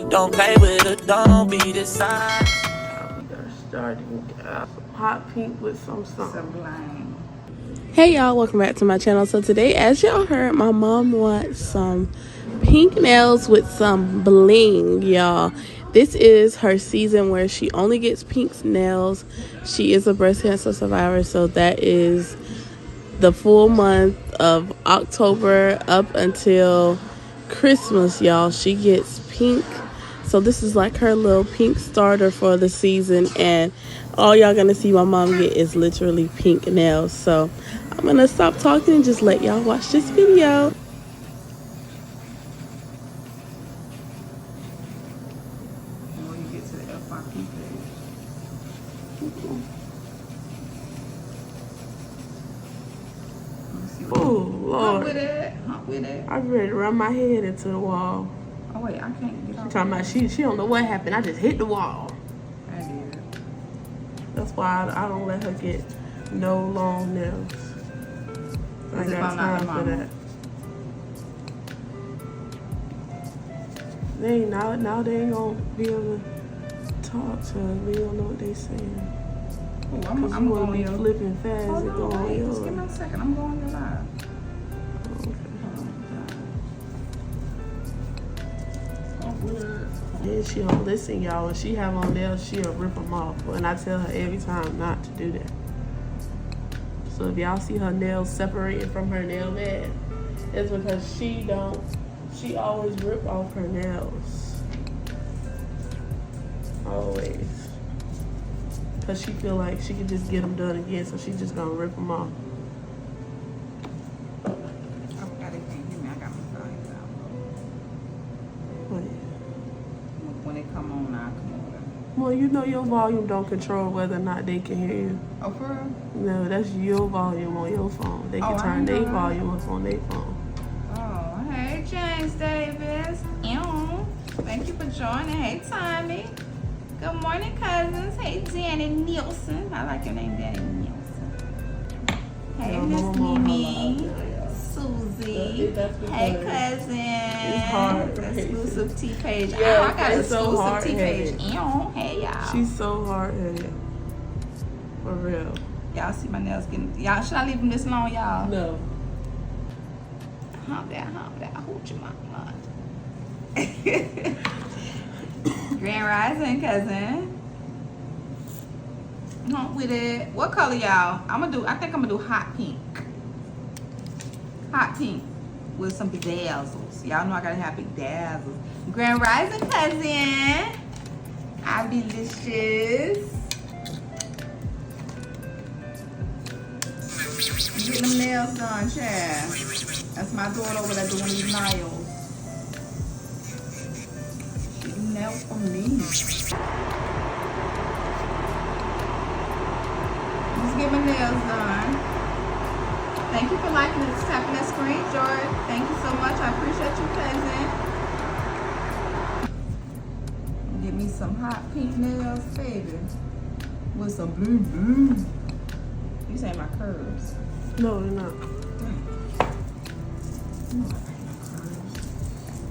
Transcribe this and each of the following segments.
Don't play with it, don't be the size. We are starting out hot pink with some Sublime. Hey y'all, welcome back to my channel. So today, as y'all heard, my mom wants some pink nails with some bling, y'all. This is her season where she only gets pink nails. She is a breast cancer survivor, so that is the full month of October up until Christmas, y'all. She gets pink. So this is like her little pink starter for the season, and all y'all gonna see my mom get is literally pink nails. So I'm gonna stop talking and just let y'all watch this video. When you get to the FYP page. Oh Hump Lord, with it. Hump with it. I'm ready to run my head into the wall. Oh wait, I can't get off. She talking about she don't know what happened. I just hit the wall. I did. That's why I don't let her get no long nails. I ain't got time for that. They ain't now they ain't gonna be able to talk to us. We don't know what they saying. Oh, Cause I'm you wanna going be your. flipping fast Oh and no, going wait, yours. just give me a second. I'm going your live. Then she don't listen, y'all. When she have on nails, she'll rip them off. And I tell her every time not to do that. So if y'all see her nails separating from her nail bed, it's because she always rip off her nails. Always. Because she feel like she can just get them done again, so she just gonna rip them off. I forgot they can't hear me. I got my volume down. When they come on, I come over. Well, you know your volume don't control whether or not they can hear you. Oh, for real? No, that's your volume on your phone. They can Oh, I turn their know. volume up on their phone. Oh, hey, James Davis. Ew. Thank you for joining. Hey, Tommy. Good morning, cousins. Hey, Danny Nielsen. I like your name, Danny Nielsen. Hey, Yeah, Miss Mama, Mimi. yeah. Susie. That's Hey, because cousin. it's hard. Exclusive T page. Yeah, Oh, I got an it's so exclusive T page. hard-headed. Ew. Hey, y'all. She's so hard-headed. For real. Y'all see my nails getting. Y'all, should I leave them this long, y'all? No. Hump that, hoochie mama. Grand Rising, cousin. Hump with it. What color, y'all? I think I'm gonna do hot pink. Hot pink with some bedazzles. Y'all know I gotta have bedazzles. Grand Rising, cousin. I'll be delicious. Getting them nails done, Chad. That's my daughter over there doing these nails. Getting nails for me. Just get my nails done. Thank you for liking and tapping that screen, George. Thank you so much. I appreciate you, cousin. Get me some hot pink nails, baby. With some blue blue. You say my curves. No, they're not.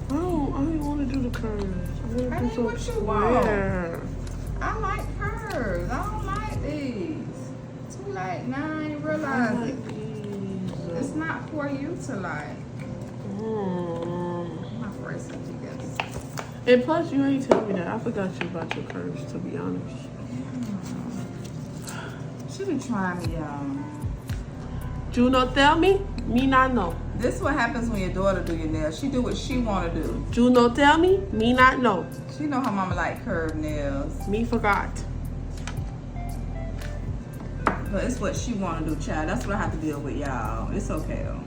I didn't want to do the curves. I I want to didn't do want some you square. I like curves. I don't like these. Too late. Now I ain't I realize like it. these. It's not for you to like. Mm. My first one, you guys. And plus, you ain't tell me that. I forgot you about your curves, to be honest. She been trying me, y'all. You not tell me not know. This is what happens when your daughter do your nails. She do what she want to do. You not tell me not know. She know her mama like curved nails. Me forgot. But it's what she want to do, child. That's what I have to deal with, y'all. It's okay, though.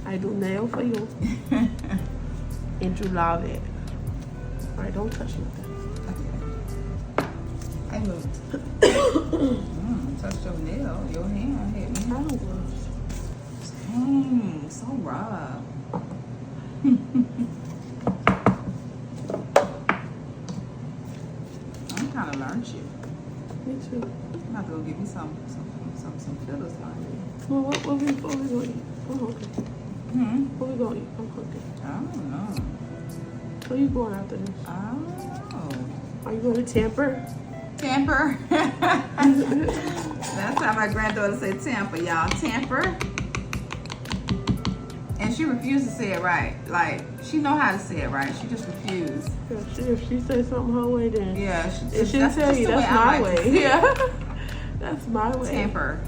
I do nail for you. And you love it. All right, don't touch nothing. I moved. Touch your nail. Your hand hit me. I don't gloves. So raw. I'm kind of learned you. Me too. I'm about to go get me some fillers, honey. Well, what we going to eat? Oh, okay. Where we gonna eat? I'm hungry. I don't know. Where you going after this? I don't know. Are you going to Tamper? Tamper. That's how my granddaughter said Tamper, y'all. Tamper. And she refused to say it right. Like, she know how to say it right. She just refused. Yeah, if she says something her way, then yeah, it shouldn't tell you that's my way. Yeah, that's my way. Tamper.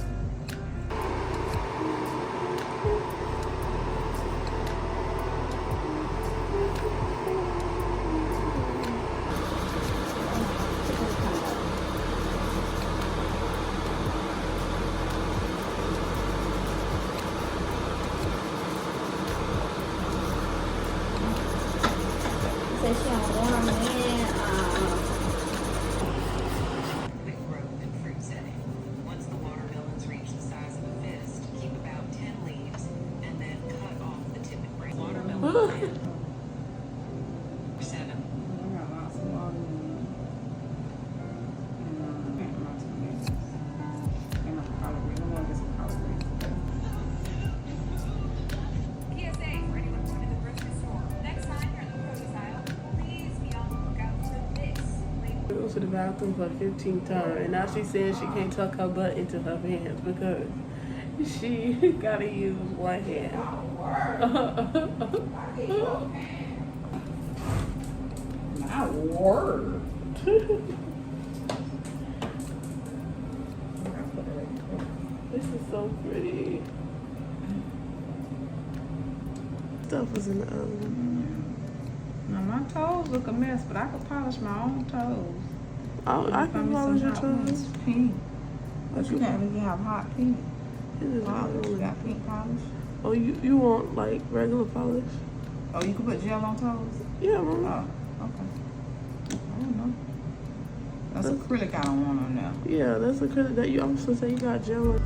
Go to the bathroom for the 15th time, and now she's saying she can't tuck her butt into her pants because she gotta use one hand. My word. This is so pretty. Stuff is in the oven. Now my toes look a mess, but I could polish my own toes. Oh, I can polish your toes. Pink. But you can't really have hot pink. You got pink polish? Oh, you want like regular polish? Oh, you can put gel on toes? Yeah, Mama. Oh, okay. I don't know. That's acrylic I don't want on there. Yeah, that's acrylic that you also say you got gel on.